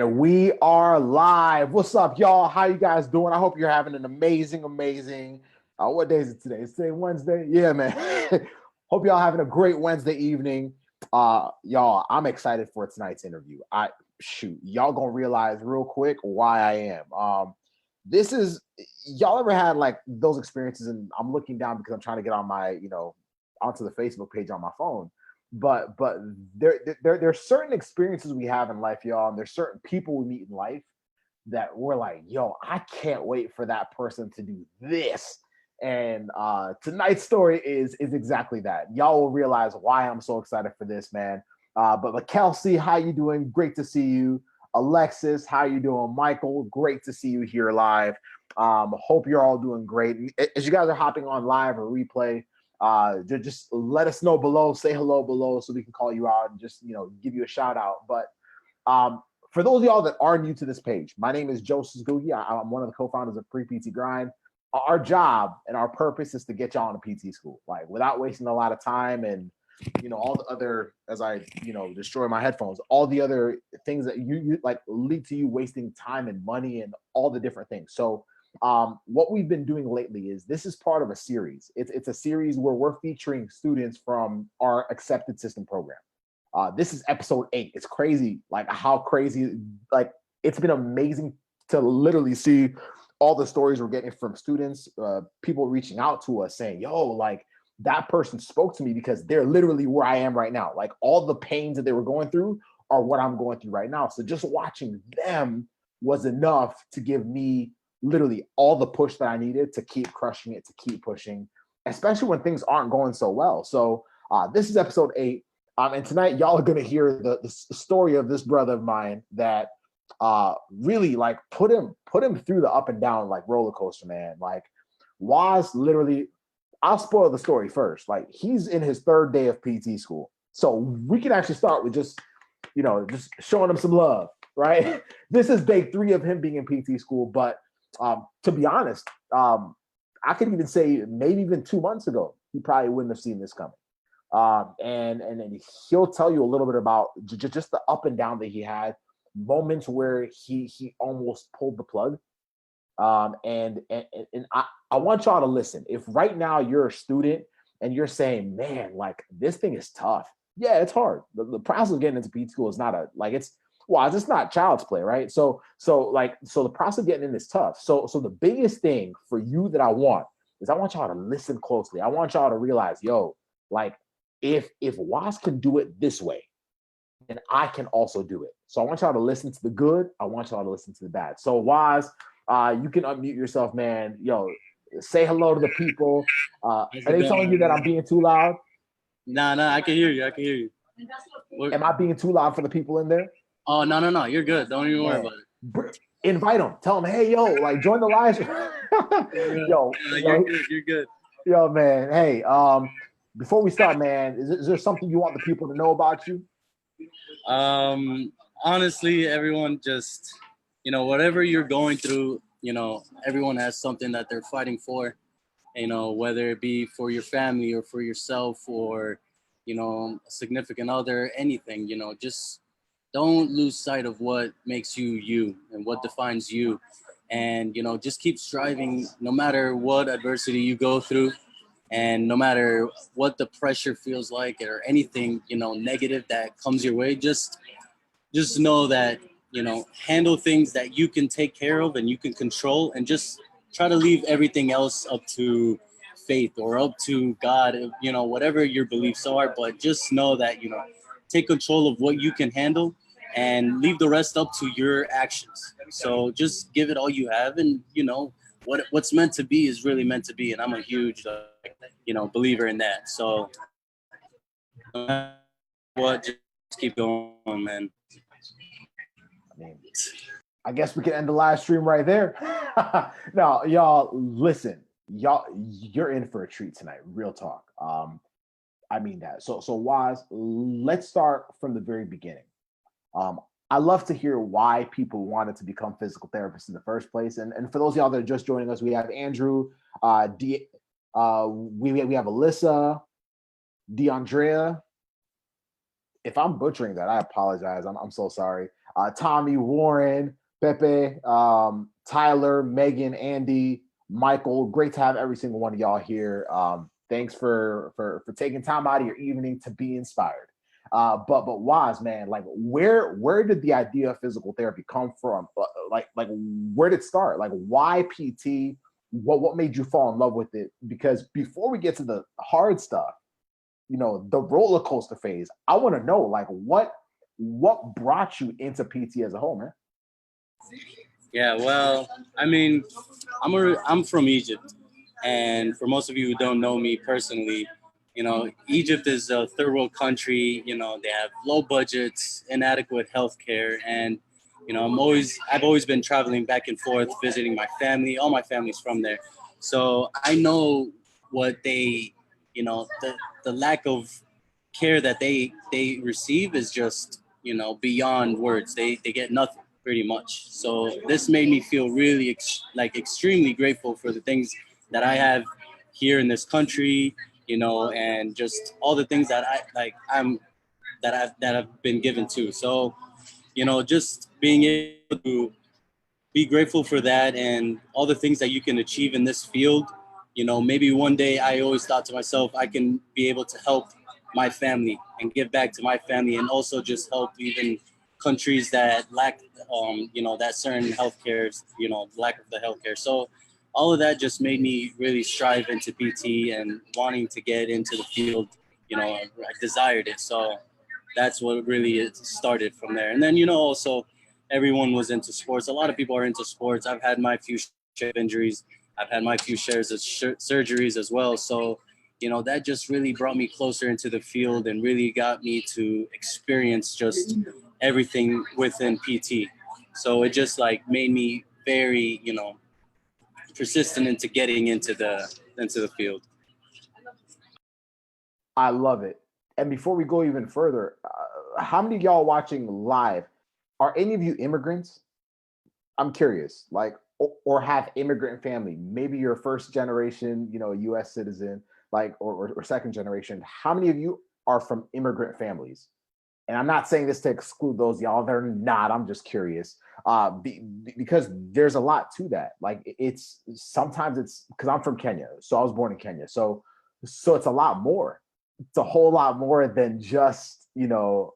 And we are live. What's up, y'all? How you guys doing? I hope you're having an amazing. What day is it today? Is today Wednesday? Yeah, man. Hope y'all having a great Wednesday evening. Y'all, I'm excited for tonight's interview. Y'all gonna realize real quick why I am. This is y'all ever had like those experiences, and I'm looking down because I'm trying to get on my, onto the Facebook page on my phone. But there's certain experiences we have in life, y'all, and there's certain people we meet in life that we're like, yo, I can't wait for that person to do this. And tonight's story is exactly that. Y'all will realize why I'm so excited for this, man. But Kelsey, how you doing? Great to see you. Alexis, how you doing? Michael, great to see you here live. Hope you're all doing great. As you guys are hopping on live or replay, just let us know below, say hello below so we can call you out and just, give you a shout out. But for those of y'all that are new to this page, my name is Joseph Googie. I'm one of the co-founders of Pre-PT Grind. Our job and our purpose is to get y'all into PT school, like without wasting a lot of time and, all the other, as I, destroy my headphones, all the other things that you like lead to you wasting time and money and all the different things. So what we've been doing lately is this is part of a series. It's a series where we're featuring students from our accepted system program. This is episode 8. It's crazy, like how crazy, like it's been amazing to literally see all the stories we're getting from students, people reaching out to us saying, yo, like that person spoke to me because they're literally where I am right now. Like all the pains that they were going through are what I'm going through right now. So just watching them was enough to give me literally all the push that I needed to keep crushing it, to keep pushing, especially when things aren't going so well. So this is episode 8. And tonight y'all are going to hear the story of this brother of mine that really like put him through the up and down like roller coaster, man. Like Was literally, I'll spoil the story first. Like he's in his 3rd day of PT school. So we can actually start with just showing him some love, right? This is day 3 of him being in PT school, but to be honest, I could even say maybe even 2 months ago, he probably wouldn't have seen this coming. And then he'll tell you a little bit about just the up and down that he had, moments where he almost pulled the plug. And I want y'all to listen. If right now you're a student and you're saying, man, like this thing is tough. Yeah, it's hard. The process of getting into PT school is not it's not child's play, right? So the process of getting in is tough. So the biggest thing for you that I want y'all to listen closely. I want y'all to realize, yo, like if Was can do it this way, then I can also do it. So I want y'all to listen to the good. I want y'all to listen to the bad. So Was, you can unmute yourself, man. Yo, say hello to the people. Are they telling you that I'm being too loud? Nah, I can hear you. Am I being too loud for the people in there? Oh, no, you're good. Don't even worry about it. Invite them. Tell them, hey, yo, like join the live. You're good. Yo, man. Hey, before we start, man, is there something you want the people to know about you? Honestly, everyone just, whatever you're going through, everyone has something that they're fighting for, whether it be for your family or for yourself or, a significant other, anything, just don't lose sight of what makes you you and what defines you. And, just keep striving no matter what adversity you go through. And no matter what the pressure feels like or anything, negative that comes your way, just know that, handle things that you can take care of and you can control, and just try to leave everything else up to faith or up to God, whatever your beliefs are. But just know that, take control of what you can handle and leave the rest up to your actions. So just give it all you have, and, what's meant to be is really meant to be. And I'm a huge, believer in that. So just keep going, man. I guess we can end the live stream right there. Now, y'all, listen. Y'all, you're in for a treat tonight. Real talk. I mean that. So Was, let's start from the very beginning. I love to hear why people wanted to become physical therapists in the first place. And for those of y'all that are just joining us, we have Andrew, we have Alyssa, DeAndrea. If I'm butchering that, I apologize. I'm so sorry. Tommy, Warren, Pepe, Tyler, Megan, Andy, Michael. Great to have every single one of y'all here. Thanks for taking time out of your evening to be inspired. But Waz, man, like where did the idea of physical therapy come from? Like where did it start? Like why PT? What made you fall in love with it? Because before we get to the hard stuff, you know, the roller coaster phase, I want to know like what brought you into PT as a whole, man? Yeah, well, I mean, I'm from Egypt, and for most of you who don't know me personally, you know, Egypt is a third world country. You know, they have low budgets, inadequate healthcare, and you know, I've always been traveling back and forth, visiting my family. All my family's from there, so I know what they, you know, the lack of care that they receive is just, you know, beyond words. They get nothing pretty much. So this made me feel really extremely grateful for the things that I have here in this country, you know, and just all the things that I've been given to. So, you know, just being able to be grateful for that and all the things that you can achieve in this field. You know, maybe one day I always thought to myself, I can be able to help my family and give back to my family, and also just help even countries that lack, you know, that certain healthcare, you know, lack of the healthcare. So all of that just made me really strive into PT and wanting to get into the field. You know, I desired it. So that's what really it started from there. And then, you know, also everyone was into sports. A lot of people are into sports. I've had my few share of injuries. I've had my few shares of surgeries as well. So, you know, that just really brought me closer into the field and really got me to experience just everything within PT. So it just like made me very, you know, persistent into getting into the field. I love it. And before we go even further, how many of y'all watching live are any of you immigrants? I'm curious, like, or have immigrant family. Maybe you're first generation, you know, U.S. citizen, like, or second generation. How many of you are from immigrant families? And I'm not saying this to exclude those y'all. They're not. I'm just curious, because there's a lot to that. Like, it's sometimes it's because I'm from Kenya, so I was born in Kenya. So it's a lot more. It's a whole lot more than just, you know,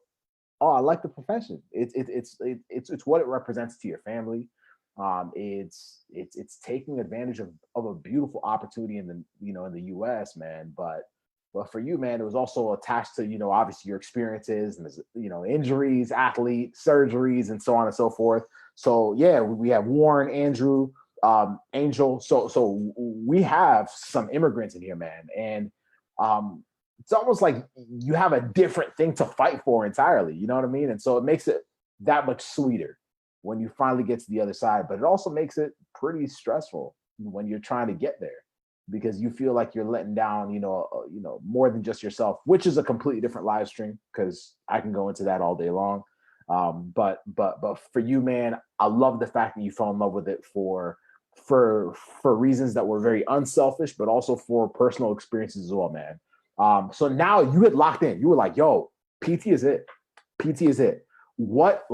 oh, I like the profession. It's what it represents to your family. It's taking advantage of a beautiful opportunity in the, you know, in the U.S., man. But for you, man, it was also attached to, you know, obviously your experiences and, you know, injuries, athlete surgeries, and so on and so forth. So yeah, we have Warren, Andrew, Angel. So we have some immigrants in here, man, and it's almost like you have a different thing to fight for entirely. You know what I mean? And so it makes it that much sweeter when you finally get to the other side. But it also makes it pretty stressful when you're trying to get there, because you feel like you're letting down, you know, more than just yourself, which is a completely different live stream, because I can go into that all day long. But for you, man, I love the fact that you fell in love with it for reasons that were very unselfish, but also for personal experiences as well, man. So now you had locked in. You were like, yo, PT is it. PT is it. What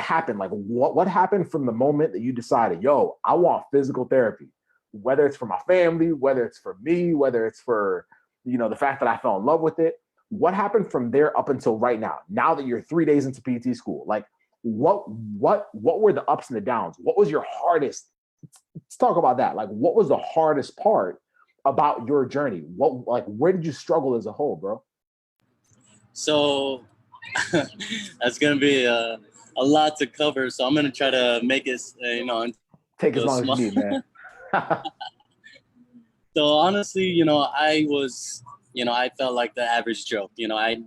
happened? Like what happened from the moment that you decided, yo, I want physical therapy, whether it's for my family, whether it's for me, whether it's for, you know, the fact that I fell in love with it. What happened from there up until right now that you're 3 days into PT school? Like what were the ups and the downs? What was your hardest? Let's talk about that. Like, what was the hardest part about your journey? Where did you struggle as a whole, bro? So that's gonna be a lot to cover. So I'm gonna try to make it, you know, take as long as you need, man. So honestly, you know, I felt like the average Joe. You know, I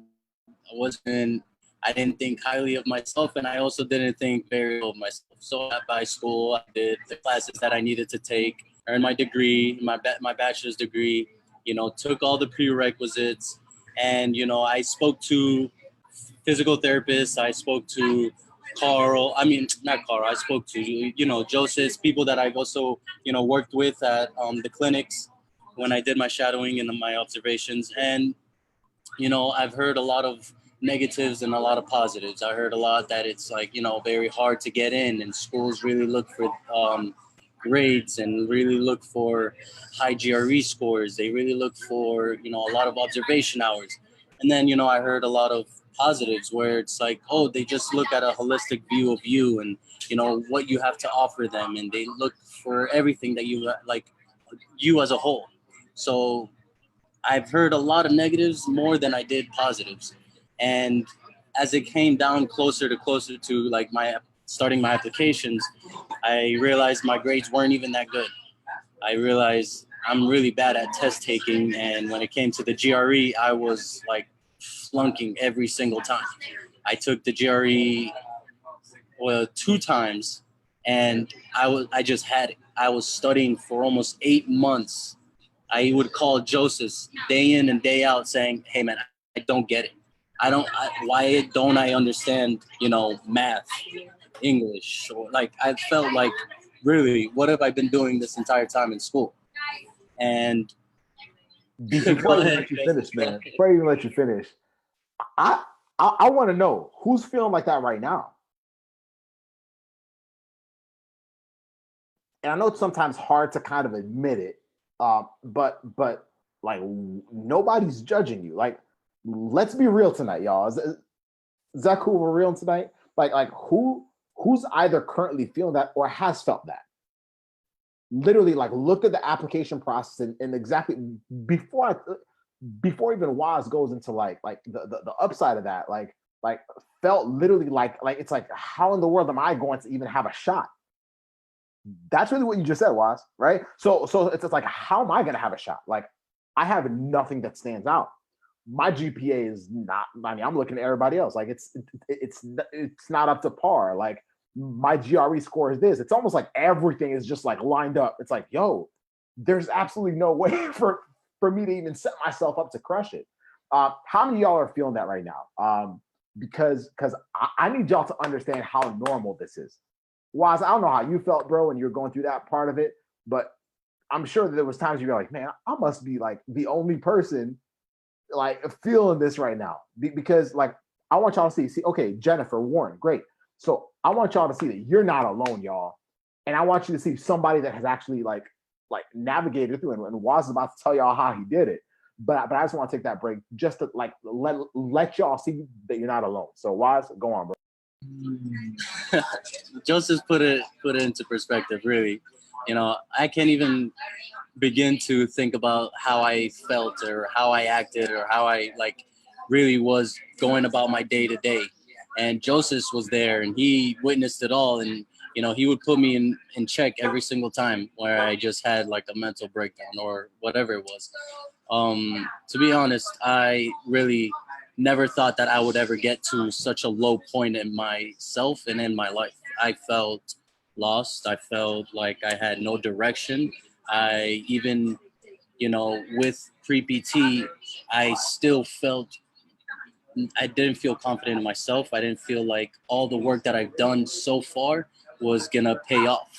didn't think highly of myself, and I also didn't think very well of myself. So by school, I did the classes that I needed to take, earned my degree, my bachelor's degree, you know, took all the prerequisites, and, you know, I spoke to physical therapists. I spoke to not Carl, I spoke to, you know, Joseph, people that I've also, you know, worked with at the clinics when I did my shadowing and my observations. And, you know, I've heard a lot of negatives and a lot of positives. I heard a lot that it's like, you know, very hard to get in, and schools really look for grades and really look for high GRE scores. They really look for, you know, a lot of observation hours. And then, you know, I heard a lot of positives where it's like, oh, they just look at a holistic view of you and, you know, what you have to offer them. And they look for everything that you like, you as a whole. So I've heard a lot of negatives more than I did positives. And as it came down closer to like my starting my applications, I realized my grades weren't even that good. I realized I'm really bad at test taking, and when it came to the GRE, I was like flunking every single time. I took the GRE well 2 times, and I just had it. I was studying for almost 8 months. I would call Joseph day in and day out saying, "Hey man, I don't get it. Why don't I understand, you know, math, English, or like I felt like really, what have I been doing this entire time in school?" And Before I even let you finish, man, before I even let you finish, I I want to know who's feeling like that right now. And I know it's sometimes hard to kind of admit it, but like nobody's judging you. Like, let's be real tonight, y'all. Is that cool? We're real tonight. Like who's either currently feeling that or has felt that. Literally, like look at the application process and exactly before before even Waz goes into like the upside of that, like felt literally like it's like how in the world am I going to even have a shot? That's really what you just said, Waz, right? So it's just like how am I going to have a shot? Like I have nothing that stands out. My GPA is not. I mean, I'm looking at everybody else. Like it's not up to par. Like my GRE score is this. It's almost like everything is just like lined up. It's like, yo, there's absolutely no way for me to even set myself up to crush it. How many of y'all are feeling that right now? Because I need y'all to understand how normal this is. Waz, I don't know how you felt, bro, when you're going through that part of it, but I'm sure that there was times you were like, man, I must be like the only person like feeling this right now because like I want y'all to see, okay, Jennifer, Warren, great. So I want y'all to see that you're not alone, y'all, and I want you to see somebody that has actually like navigated through. And Waz is about to tell y'all how he did it, but I just want to take that break just to like let y'all see that you're not alone. So Waz, go on, bro. Joseph put it into perspective. Really, you know, I can't even begin to think about how I felt or how I acted or how I like really was going about my day to day. And Joseph was there and he witnessed it all. And, you know, he would put me in check every single time where I just had like a mental breakdown or whatever it was. To be honest, I really never thought that I would ever get to such a low point in myself and in my life. I felt lost. I felt like I had no direction. I even, you know, with pre-PT, I still felt, I didn't feel confident in myself. I didn't feel like all the work that I've done so far was gonna pay off.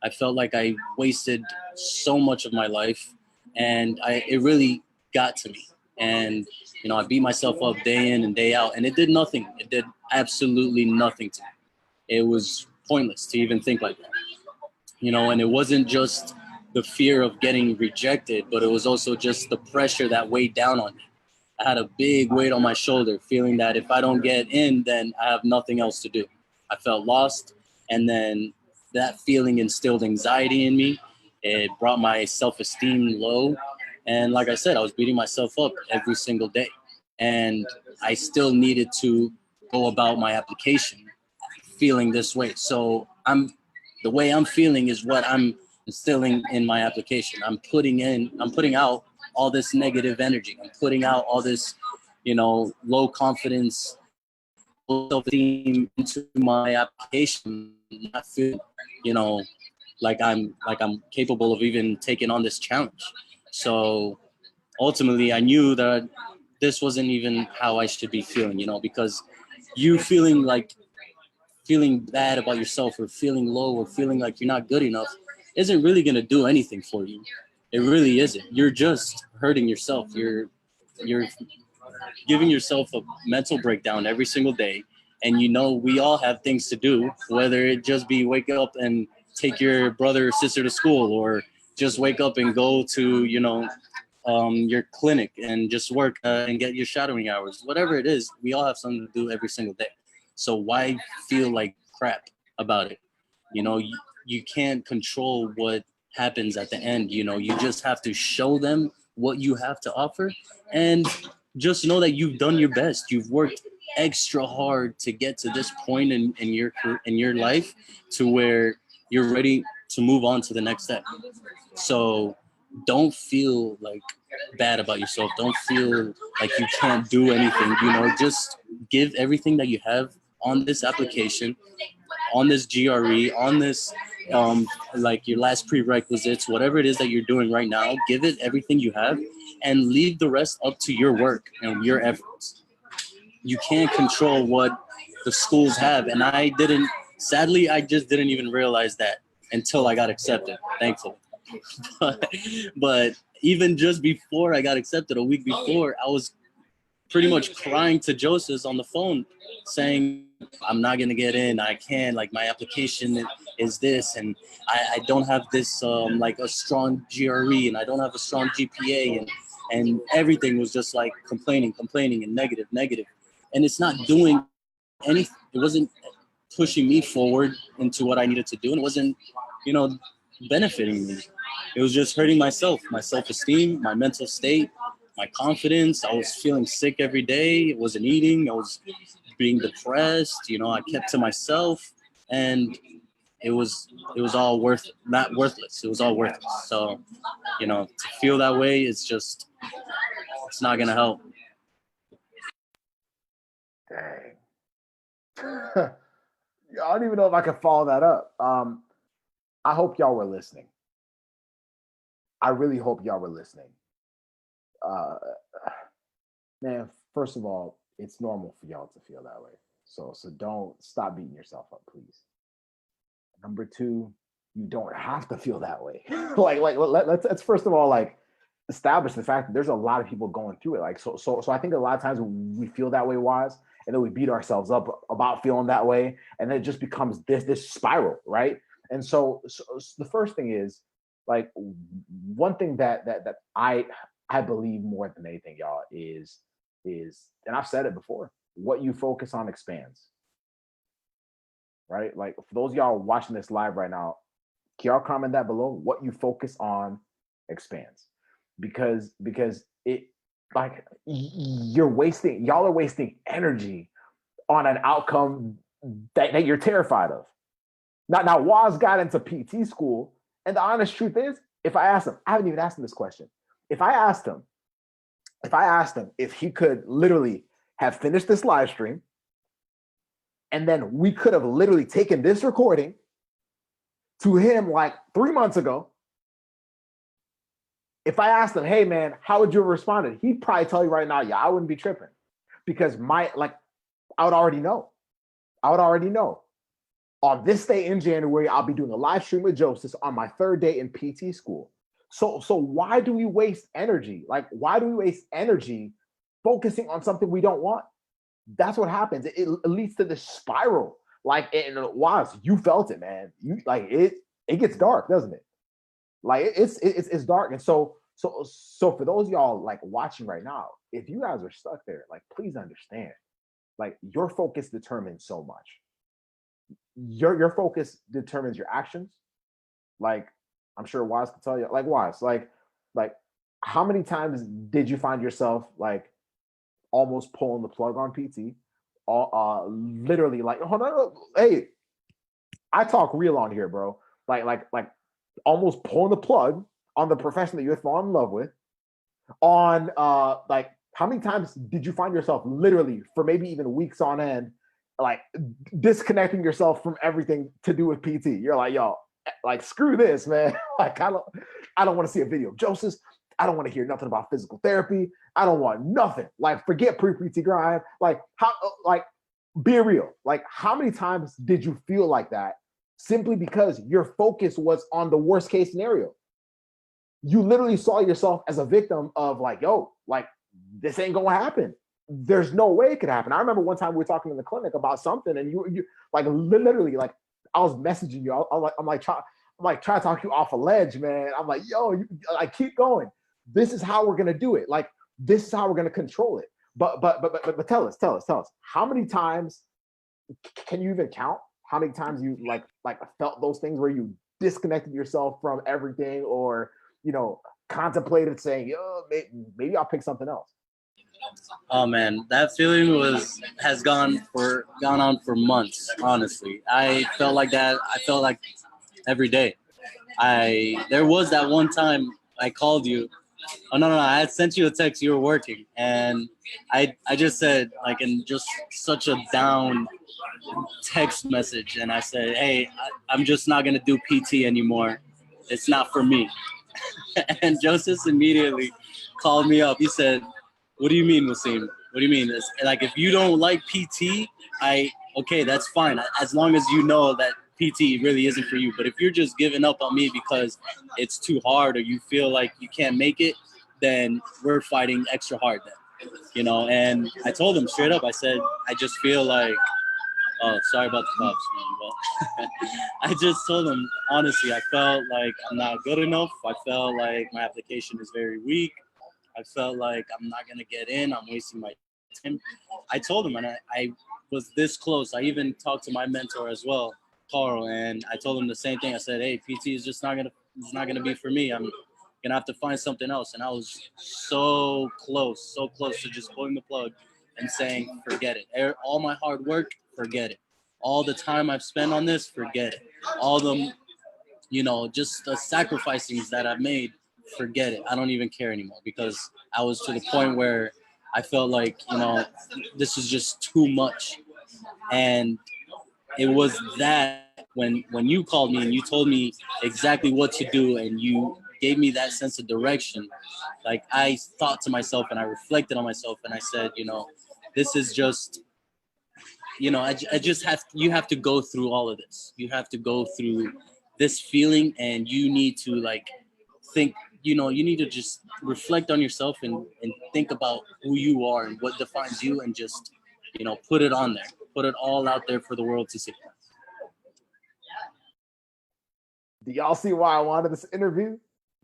I felt like I wasted so much of my life, and it really got to me. And you know, I beat myself up day in and day out, and it did nothing. It did absolutely nothing to me. It was pointless to even think like that. You know, and it wasn't just the fear of getting rejected, but it was also just the pressure that weighed down on me. I had a big weight on my shoulder, feeling that if I don't get in, then I have nothing else to do. I felt lost, and then that feeling instilled anxiety in me. It brought my self-esteem low, and like I said, I was beating myself up every single day, and I still needed to go about my application feeling this way. So the way I'm feeling is what I'm instilling in my application. I'm putting out all this negative energy. I'm putting out all this, you know, low confidence, low self-esteem into my application. Not feeling, you know, like I'm capable of even taking on this challenge. So ultimately, I knew that this wasn't even how I should be feeling, you know, because you feeling bad about yourself or feeling low or feeling like you're not good enough isn't really going to do anything for you. It really isn't. You're just hurting yourself. You're giving yourself a mental breakdown every single day. And we all have things to do, whether it just be wake up and take your brother or sister to school, or just wake up and go to your clinic and just work and get your shadowing hours. Whatever it is, we all have something to do every single day. So why feel like crap about it? You can't control what happens at the end. You just have to show them what you have to offer, and just know that you've done your best. You've worked extra hard to get to this point in your life, to where you're ready to move on to the next step. So don't feel like bad about yourself. Don't feel like you can't do anything. Just give everything that you have on this application, on this GRE, on this like your last prerequisites, whatever it is that you're doing right now. Give it everything you have, and leave the rest up to your work and your efforts. You can't control what the schools have, and sadly, I just didn't even realize that until I got accepted, thankfully. but even just before I got accepted, a week before, I was pretty much crying to Joseph on the phone, saying, I'm not going to get in. I can't, like, my application is this, and I don't have this, like, a strong GRE, and I don't have a strong GPA, and everything was just like complaining, and negative. And it's not doing anything. It wasn't pushing me forward into what I needed to do. And it wasn't, benefiting me. It was just hurting myself, my self-esteem, my mental state, my confidence. I was feeling sick every day. I wasn't eating. I was being depressed. I kept to myself, and it was all not worthless. It was all worthless. So, to feel that way, it's not going to help. Dang. I don't even know if I can follow that up. I hope y'all were listening. I really hope y'all were listening. Man, first of all, it's normal for y'all to feel that way. So don't stop beating yourself up, please. Number two, you don't have to feel that way. Let's first of all, like, establish the fact that there's a lot of people going through it. Like, so I think a lot of times we feel that way, Wise, and then we beat ourselves up about feeling that way, and then it just becomes this spiral, right? And so the first thing is, like, one thing that I believe more than anything, y'all, is, and I've said it before, what you focus on expands, right? Like, for those of y'all watching this live right now, can y'all comment that below? What you focus on expands, because it, like, y'all are wasting energy on an outcome that you're terrified of. Now, Waz got into PT school, and the honest truth is, if I asked him, I haven't even asked him this question. If I asked him if he could literally have finished this live stream, and then we could have literally taken this recording to him like 3 months ago, if I asked him, hey man, how would you have responded? He'd probably tell you right now, yeah, I wouldn't be tripping, because I would already know. On this day in January, I'll be doing a live stream with Joseph on my third day in PT school. So why do we waste energy? Like, why do we waste energy focusing on something we don't want? That's what happens. It leads to this spiral. Like, and Waz, you felt it, man. It gets dark, doesn't it? Like, it's dark. And so for those of y'all, like, watching right now, if you guys are stuck there, like, please understand, like, your focus determines so much. Your focus determines your actions. Like, I'm sure Wise can tell you, like, Wise, like how many times did you find yourself, like, almost pulling the plug on PT? Literally, like, hold on, hey, I talk real on here, bro. Like almost pulling the plug on the profession that you had fallen in love with. On like, how many times did you find yourself literally for maybe even weeks on end, like, disconnecting yourself from everything to do with PT? You're like, yo, like, screw this, man. Like, I don't want to see a video of Joseph. I don't want to hear nothing about physical therapy. I don't want nothing. Like, forget pre-PT grind. Like, be real. Like, how many times did you feel like that simply because your focus was on the worst case scenario? You literally saw yourself as a victim of, like, yo, like, this ain't gonna happen. there's no way it could happen. I remember one time we were talking in the clinic about something, and you like literally like I was messaging you. I'm like trying to talk you off a ledge, man. I'm like, yo, like keep going. This is how we're gonna do it. Like this is how we're gonna control it. But tell us, how many times can you even count? How many times you like felt those things where you disconnected yourself from everything, or contemplated saying, yo, maybe I'll pick something else? Oh man, that feeling has gone on for months. Honestly, I felt like that. I felt like every day. There was that one time I called you. Oh no, I had sent you a text. You were working, and I just said, like, in just such a down text message, and I said, hey, I'm just not gonna do PT anymore. It's not for me. And Joseph immediately called me up. He said, what do you mean, Waseem? What do you mean? It's, like, if you don't like PT, okay, that's fine. As long as you know that PT really isn't for you. But if you're just giving up on me because it's too hard, or you feel like you can't make it, then we're fighting extra hard then. And I told him straight up, I said, I just feel like, oh, sorry about the cops, man. But I just told him, honestly, I felt like I'm not good enough. I felt like my application is very weak. I felt like I'm not going to get in. I'm wasting my time. I told him, and I was this close. I even talked to my mentor as well, Carl, and I told him the same thing. I said, hey, PT is just not going to be for me. I'm going to have to find something else. And I was so close to just pulling the plug and saying, forget it. All my hard work, forget it. All the time I've spent on this, forget it. All the, just the sacrifices that I've made, forget it. I don't even care anymore, because I was to the point where I felt like, this is just too much. And it was that when you called me and you told me exactly what to do, and you gave me that sense of direction, like I thought to myself and I reflected on myself, and I said, this is just, I just you have to go through all of this. You have to go through this feeling, and you need to like think, you need to just reflect on yourself and think about who you are and what defines you, and just, put it on there, put it all out there for the world to see. Do y'all see why I wanted this interview?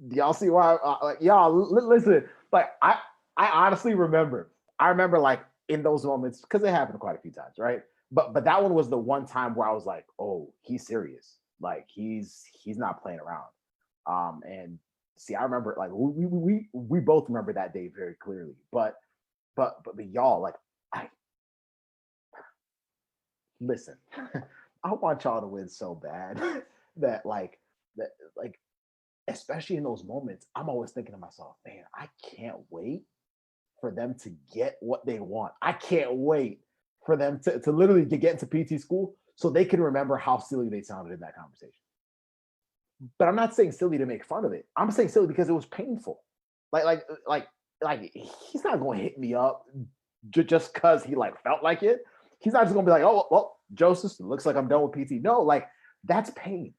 Do y'all see why? Listen. Like I honestly remember. I remember like in those moments, because it happened quite a few times, right? But that one was the one time where I was like, oh, he's serious. Like he's not playing around. And see, I remember like we both remember that day very clearly. But y'all, like, listen, I want y'all to win so bad that like especially in those moments, I'm always thinking to myself, man, I can't wait for them to get what they want. I can't wait for them to literally get into PT school so they can remember how silly they sounded in that conversation. But I'm not saying silly to make fun of it. I'm saying silly because it was painful. Like he's not going to hit me up just because he like felt like it. He's not just going to be like, oh, well, Joseph, it looks like I'm done with PT. No, like that's pain.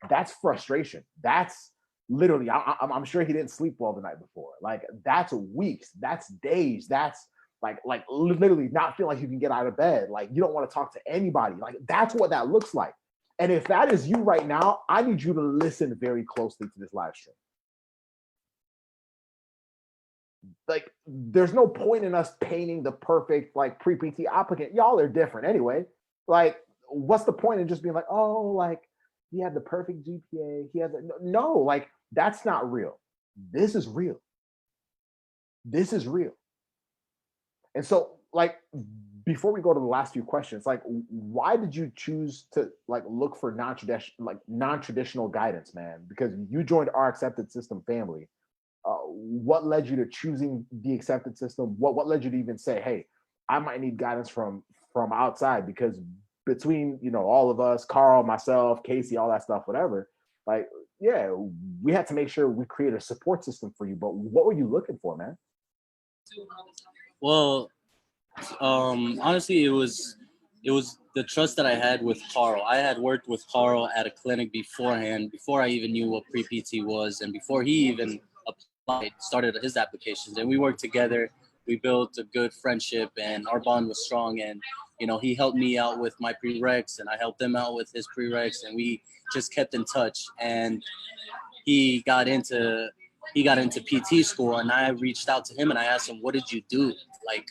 That's frustration. That's literally, I'm sure he didn't sleep well the night before. Like that's weeks, that's days, that's like literally not feeling like you can get out of bed. Like you don't want to talk to anybody. Like that's what that looks like. And if that is you right now, I need you to listen very closely to this live stream. Like there's no point in us painting the perfect like pre-PT applicant. Y'all are different anyway. Like what's the point in just being like, oh, like he had the perfect GPA. He had no, like that's not real. This is real. This is real. And so, like, before we go to the last few questions, like, why did you choose to like look for non-traditional guidance, man? Because you joined our accepted system family. What led you to choosing the accepted system? What led you to even say, hey, I might need guidance from outside? Because between all of us, Carl, myself, Casey, all that stuff, whatever, like yeah, we had to make sure we create a support system for you. But what were you looking for, man? Well, honestly, it was the trust that I had with Carl. I had worked with Carl at a clinic beforehand, before I even knew what pre-PT was, and before he even started his applications. And we worked together. we built a good friendship, and our bond was strong. And you know, he helped me out with my prereqs, and I helped him out with his prereqs, and we just kept in touch. And he got into PT school, and I reached out to him and I asked him, "What did you do? Like,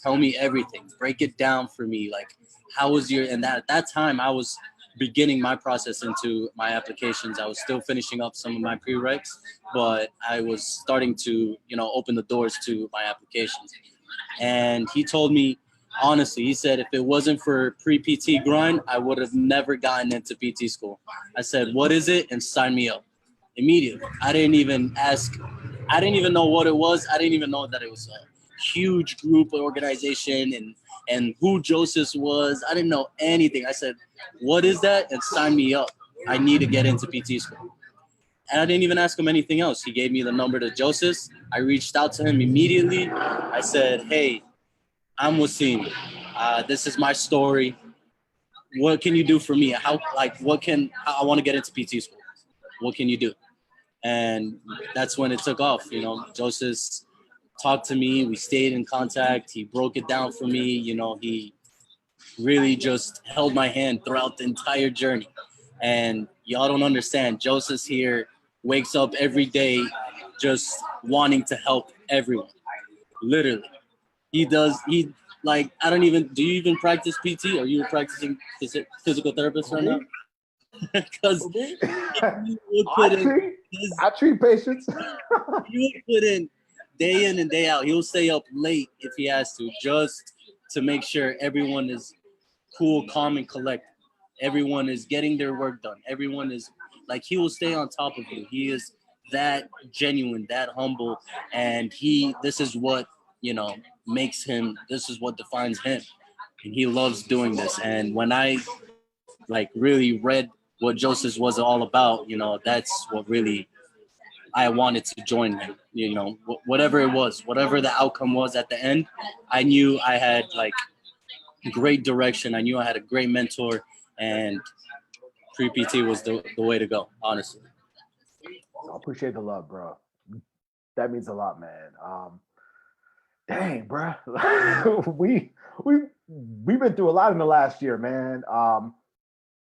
tell me everything. Break it down for me. Like, how was your?" And at that time, I was beginning my process into my applications. I was still finishing up some of my prereqs, but I was starting to, you know, open the doors to my applications. And he told me, honestly, he said, if it wasn't for pre-PT grind, I would have never gotten into PT school. I said, what is it? And sign me up immediately. I didn't even ask. I didn't even know what it was. I didn't even know that it was a huge group organization and who Joseph was. I didn't know anything. I said, what is that? And sign me up. I need to get into PT school. And I didn't even ask him anything else. He gave me the number to Joseph. I reached out to him immediately. I said, hey, I'm Waseem. This is my story. What can you do for me? I want to get into PT school. What can you do? And that's when it took off. You know, Joseph talked to me. We stayed in contact. He broke it down for me. You know, he really just held my hand throughout the entire journey. And y'all don't understand. Joseph here wakes up every day just wanting to help everyone. Literally. He does. I don't even, do you even practice PT? Are you practicing physical therapist right now? Because I treat patients. He would put in and day out. He'll stay up late if he has to, just to make sure everyone is cool, calm, and collected. Everyone is getting their work done. Everyone is like, he will stay on top of you. He is that genuine, that humble, and this is what, you know, makes him, this is what defines him. And he loves doing this. And when I really read what Joseph was all about, you know, that's what really I wanted to join him. You know, whatever it was, whatever the outcome was at the end, I knew I had great direction. I knew I had a great mentor, and pre-PT was the way to go, honestly. I appreciate the love, bro. That means a lot, man. Dang, bro. we've been through a lot in the last year, man.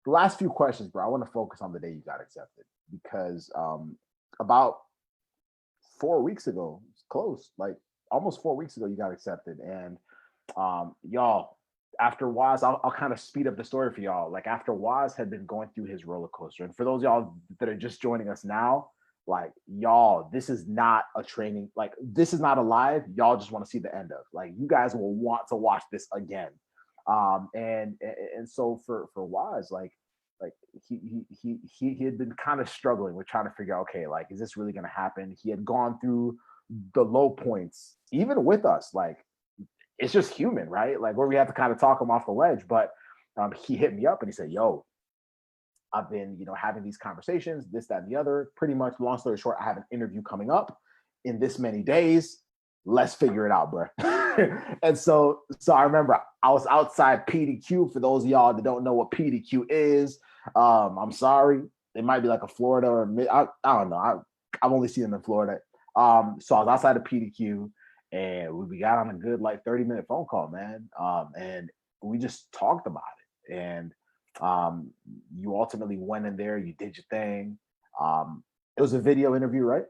The last few questions, bro, I want to focus on the day you got accepted, because about 4 weeks ago, it's close, almost 4 weeks ago, you got accepted. And y'all, after Waz, I'll kind of speed up the story for y'all. After Waz had been going through his roller coaster, and for those y'all that are just joining us now, y'all, this is not a training, this is not a live. Y'all just want to see the end of. You guys will want to watch this again. And so for Waz, he had been kind of struggling with trying to figure out, okay, is this really going to happen? He had gone through the low points, even with us. It's just human, right? Where we have to kind of talk him off the ledge. But he hit me up and he said, yo, I've been, having these conversations, this, that, and the other. Pretty much, long story short, I have an interview coming up in this many days. Let's figure it out, bro. And so I remember I was outside PDQ. For those of y'all that don't know what PDQ is, I'm sorry. It might be a Florida or I don't know. I've only seen them in Florida. So I was outside of PDQ, and we got on a good 30-minute phone call, man. And we just talked about it. And you ultimately went in there, you did your thing. It was a video interview, right?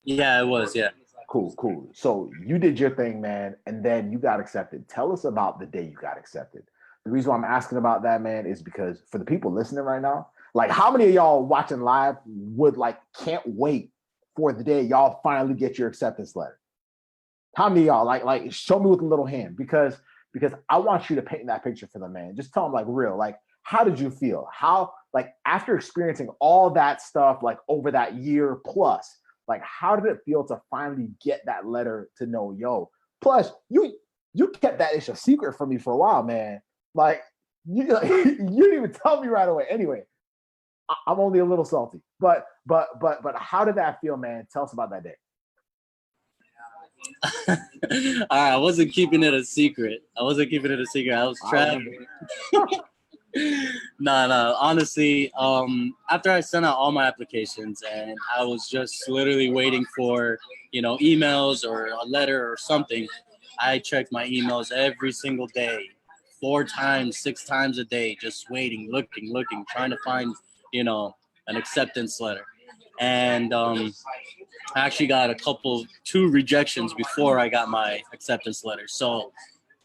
Yeah, it was. Yeah. Cool. So you did your thing, man, and then you got accepted. Tell us about the day you got accepted. The reason why I'm asking about that, man, is because for the people listening right now, how many of y'all watching live would can't wait for the day y'all finally get your acceptance letter? How many of y'all show me with a little hand, because I want you to paint that picture for them, man. Just tell them real, how did you feel? How after experiencing all that stuff over that year plus, how did it feel to finally get that letter to know, yo? Plus, you kept that issue a secret from me for a while, man. You didn't even tell me right away. Anyway, I'm only a little salty. But how did that feel, man? Tell us about that day. All right, I wasn't keeping it a secret. I was traveling. No. Honestly, after I sent out all my applications and I was just literally waiting for, emails or a letter or something, I checked my emails every single day, 4 times, 6 times a day, just waiting, looking, trying to find, an acceptance letter. And I actually got two rejections before I got my acceptance letter. So,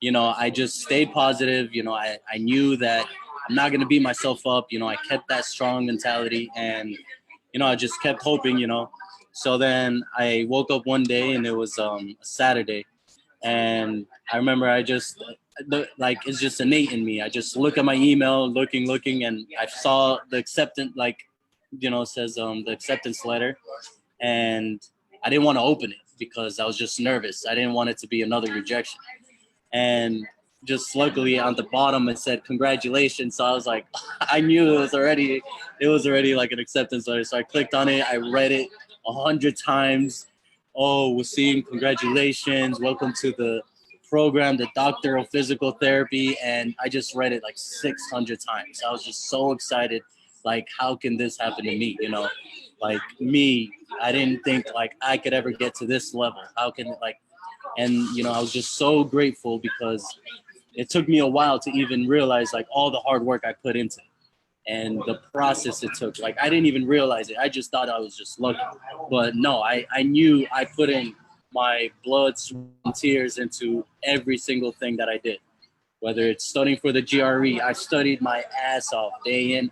I just stayed positive. I knew that I'm not going to beat myself up. I kept that strong mentality and, I just kept hoping. So then I woke up one day and it was a Saturday. And I remember it's just innate in me. I just look at my email, looking, and I saw the acceptance, it says the acceptance letter. And I didn't want to open it because I was just nervous. I didn't want it to be another rejection. And just luckily on the bottom it said congratulations. So I was like, I knew it was already like an acceptance letter. So I clicked on it. I read it 100 times. Oh, Waseem, congratulations. Welcome to the program, the Doctor of Physical Therapy. And I just read it like 600 times. I was just so excited. Like, how can this happen to me? Like me, I didn't think like I could ever get to this level. How can and I was just so grateful because it took me a while to even realize like all the hard work I put into it and the process it took. Like I didn't even realize it. I just thought I was just lucky. But no, I knew I put in my blood, sweat, and tears into every single thing that I did. Whether it's studying for the GRE, I studied my ass off day in.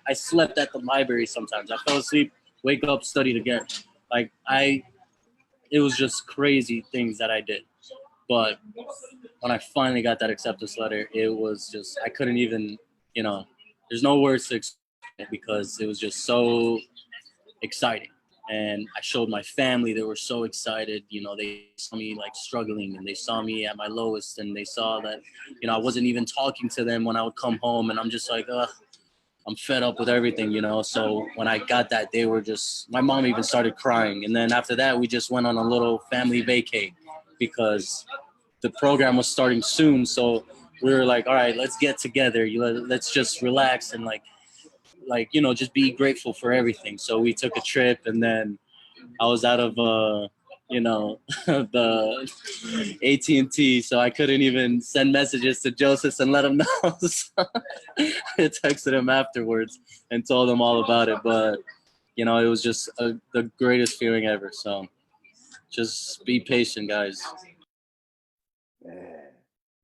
I slept at the library sometimes. I fell asleep, wake up, studied again. It was just crazy things that I did. But when I finally got that acceptance letter, it was just, I couldn't even, there's no words to explain it because it was just so exciting. And I showed my family, they were so excited. They saw me like struggling and they saw me at my lowest and they saw that, I wasn't even talking to them when I would come home. And I'm just like, I'm fed up with everything, So when I got that, they were just, my mom even started crying. And then after that, we just went on a little family vacay because the program was starting soon. So we were like, all right, let's get together. Let's just relax and just be grateful for everything. So we took a trip and then I was out of, the AT&T, so I couldn't even send messages to Joseph and let him know. So I texted him afterwards and told him all about it. But, it was just the greatest feeling ever. So just be patient, guys. Man.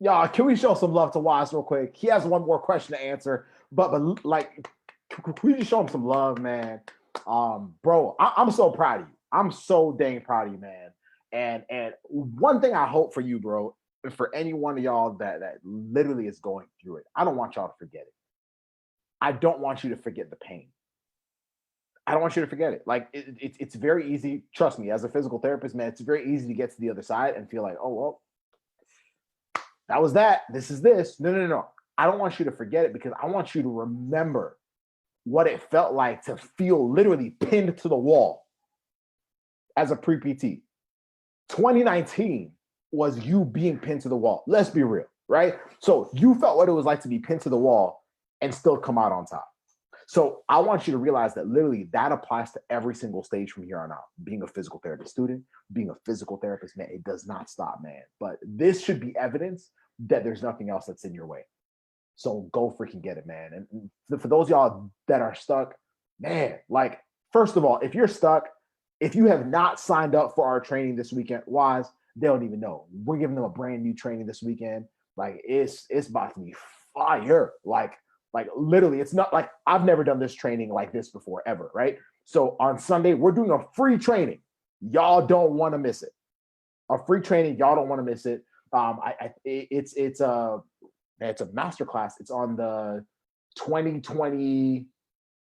Y'all, can we show some love to Waz real quick? He has one more question to answer, but like, can we just show him some love, man? Bro, I'm so proud of you. I'm so dang proud of you, man. And one thing I hope for you, bro, for any one of y'all that literally is going through it, I don't want y'all to forget it. I don't want you to forget the pain. I don't want you to forget it. Like it's very easy. Trust me, as a physical therapist, man, it's very easy to get to the other side and feel like, oh well, that was that. This is this. No. I don't want you to forget it because I want you to remember what it felt like to feel literally pinned to the wall as a pre-PT. 2019 was you being pinned to the wall. Let's be real, right? So you felt what it was like to be pinned to the wall and still come out on top. So I want you to realize that literally that applies to every single stage from here on out. Being a physical therapy student, being a physical therapist, man, it does not stop, man. But this should be evidence that there's nothing else that's in your way. So go freaking get it, man. And for those of y'all that are stuck, man, like, first of all, if you're stuck, if you have not signed up for our training this weekend, Wise, they don't even know. We're giving them a brand new training this weekend. Like it's about to be fire. Like literally, it's not like I've never done this training like this before ever, right? So on Sunday, we're doing a free training. Y'all don't want to miss it. A free training, y'all don't want to miss it. It's a masterclass. It's on the 2020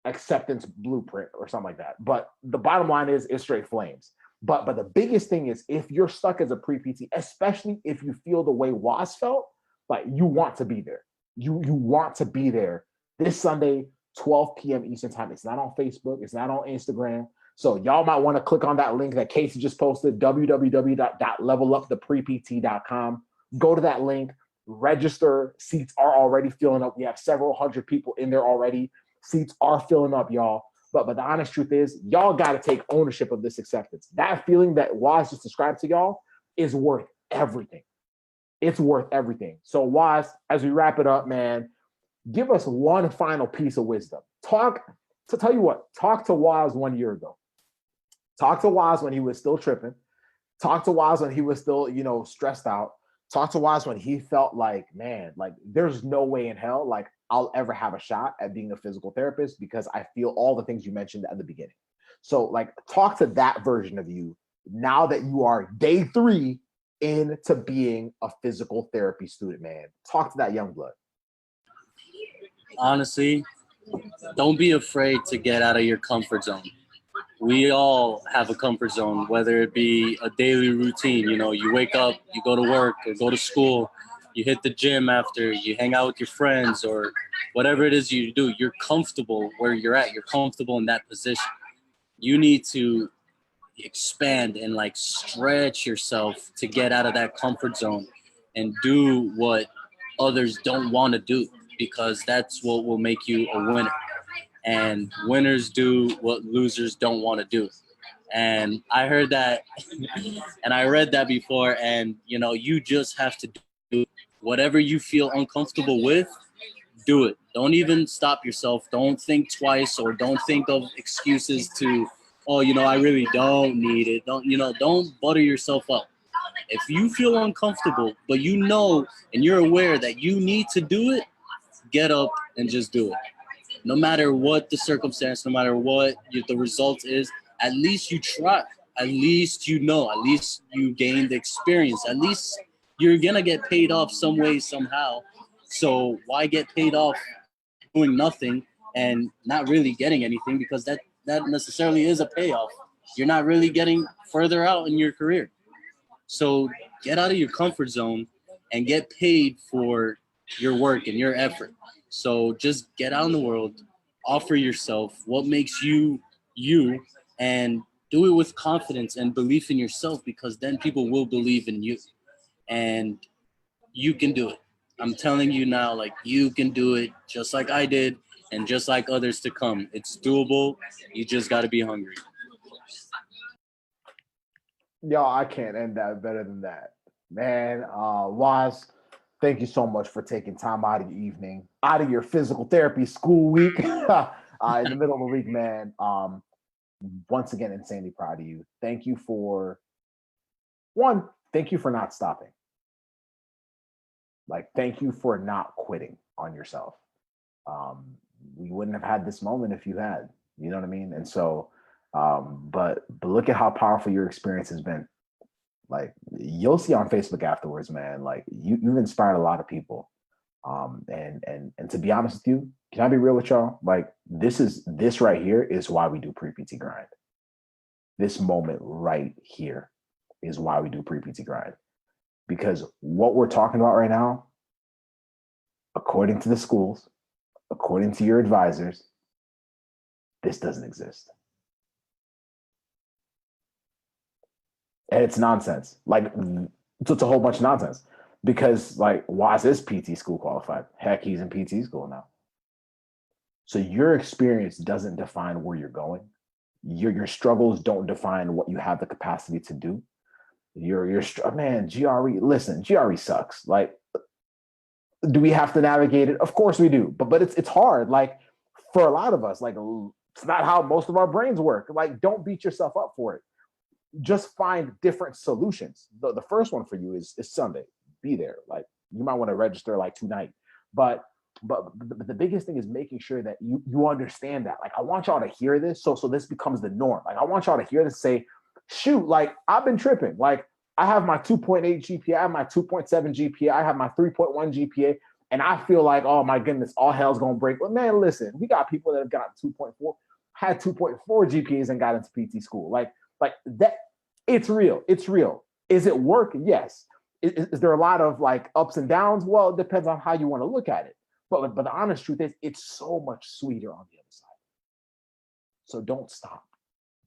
acceptance blueprint or something like that. But the bottom line is it's straight flames. But the biggest thing is if you're stuck as a pre-PT, especially if you feel the way Was felt, like you want to be there. You want to be there this Sunday, 12 p.m. Eastern time. It's not on Facebook. It's not on Instagram. So y'all might want to click on that link that Casey just posted, www.leveluptheprept.com. Go to that link, Register. Seats are already filling up. We have several hundred people in there already. Seats are filling up, y'all. But the honest truth is, y'all got to take ownership of this acceptance. That feeling that Waz just described to y'all is worth everything. It's worth everything. So Waz, as we wrap it up, man, give us one final piece of wisdom. Talk to Waz 1 year ago. Talk to Waz when he was still tripping. Talk to Waz when he was still, stressed out. Talk to Waz when he felt like, man, like there's no way in hell, like I'll ever have a shot at being a physical therapist because I feel all the things you mentioned at the beginning. So like talk to that version of you now that you are day 3 into being a physical therapy student, man. Talk to that young blood. Honestly, don't be afraid to get out of your comfort zone. We all have a comfort zone, whether it be a daily routine. You wake up, you go to work or go to school, you hit the gym after, you hang out with your friends or whatever it is you do. You're comfortable where you're at. You're comfortable in that position. You need to expand and like stretch yourself to get out of that comfort zone and do what others don't want to do, because that's what will make you a winner. And winners do what losers don't want to do. And I heard that and I read that before. And you just have to do whatever you feel uncomfortable with. Do it. Don't even stop yourself. Don't think twice, or don't think of excuses to, oh, I really don't need it. Don't butter yourself up. If you feel uncomfortable, but and you're aware that you need to do it, get up and just do it. No matter what the circumstance, no matter what the result is, at least you try. At least at least you gained experience. At least you're going to get paid off some way, somehow. So why get paid off doing nothing and not really getting anything? Because that necessarily is a payoff. You're not really getting further out in your career. So get out of your comfort zone and get paid for your work and your effort. So just get out in the world, offer yourself what makes you you, and do it with confidence and belief in yourself, because then people will believe in you and you can do it. I'm telling you now, like, you can do it just like I did and just like others to come. It's doable. You just got to be hungry. Yo, I can't end that better than that. Man, Waz, thank you so much for taking time out of your evening, out of your physical therapy school week, in the middle of the week, man. Once again, insanely proud of you. Thank you for not stopping. Like, thank you for not quitting on yourself. We wouldn't have had this moment if you had, you know what I mean? And so, but look at how powerful your experience has been. Like, you'll see on Facebook afterwards, man, like you've inspired a lot of people. And to be honest with you, can I be real with y'all? Like, this right here is why we do pre-PT grind. This moment right here is why we do pre-PT grind. Because what we're talking about right now, according to the schools, according to your advisors, this doesn't exist. And it's nonsense. Like, it's a whole bunch of nonsense. Because, like, why is this PT school qualified? Heck, he's in PT school now. So your experience doesn't define where you're going. Your struggles don't define what you have the capacity to do. Man, GRE, listen, GRE sucks. Like, do we have to navigate it? Of course we do. But it's hard. Like, for a lot of us, like, it's not how most of our brains work. Like, don't beat yourself up for it. Just find different solutions. The first one for you is Sunday. Be there. Like, you might want to register like tonight. But the biggest thing is making sure that you understand that. Like, I want y'all to hear this so this becomes the norm. Like, I want y'all to hear this, say, shoot, like, I've been tripping. Like, I have my 2.8 GPA, I have my 2.7 GPA, I have my 3.1 GPA, and I feel like, oh my goodness, all hell's gonna break. But man, listen, we got people that have got 2.4, had 2.4 GPAs and got into PT school. Like that, it's real. It's real. Is it work? Yes. Is there a lot of like ups and downs? Well, it depends on how you want to look at it. But the honest truth is, it's so much sweeter on the other side. So don't stop.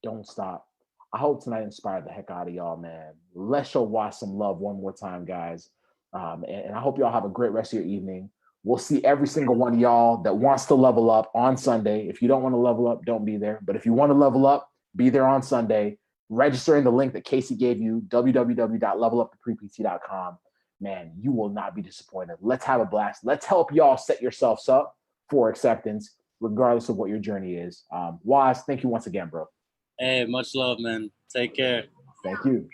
Don't stop. I hope tonight inspired the heck out of y'all, man. Let's show Wash some love one more time, guys. And I hope y'all have a great rest of your evening. We'll see every single one of y'all that wants to level up on Sunday. If you don't want to level up, don't be there. But if you want to level up, be there on Sunday. Register in the link that Casey gave you, www.leveluptheprept.com. Man, you will not be disappointed. Let's have a blast. Let's help y'all set yourselves up for acceptance, regardless of what your journey is. Waz, thank you once again, bro. Hey, much love, man. Take care. Thank you.